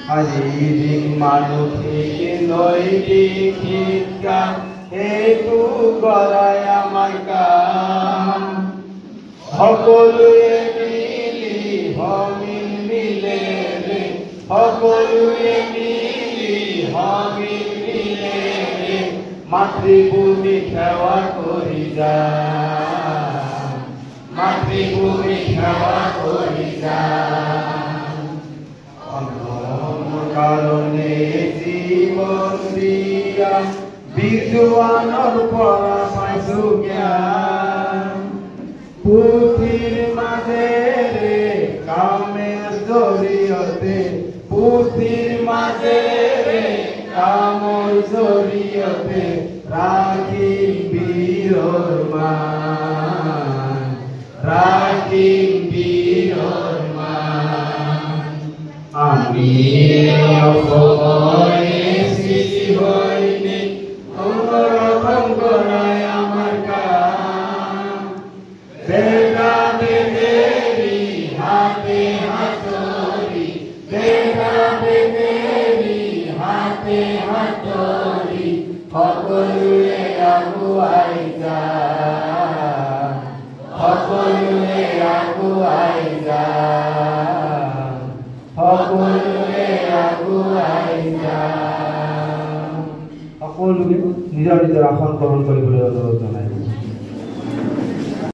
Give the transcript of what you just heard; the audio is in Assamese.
শাৰীৰিক মানসিক নৈতিক শিক্ষা সেইটো কৰাই আমাৰ কাম সকলোৱে মিলি সমিল মিলেৰে সকলোৱে মিলি সমিল মিলেৰে মাতৃভূমি সেৱা কৰি যাম মাতৃভূমি সেৱা কৰি যাম কাৰণে জীবন দিয়া বিদ্বানৰ পৰা পাইছো জ্ঞান পুথিৰ মাজেৰে কামেৰ জৰিয়তে পুথিৰ মাজেৰে কামৰ জৰিয়তে ৰাখিম বীৰৰ মান ৰাখিম বীৰৰ মান আমি অসমৰে সৃষ্টি হয়নে সংৰক্ষণ কৰাই আমাৰ কাম বেটা বেটেৰী হাতে হাতৰি বেটা বেটেৰী হাতে হাতৰি সকলোৱে আগুৱাই যায় সকলোৱে আগুৱাই যায় সকলোৱে আগুৱাই যায় সকলোকে নিজৰ নিজৰ আসন গ্ৰহণ কৰিবলৈ অনুৰোধ জনাইছোঁ।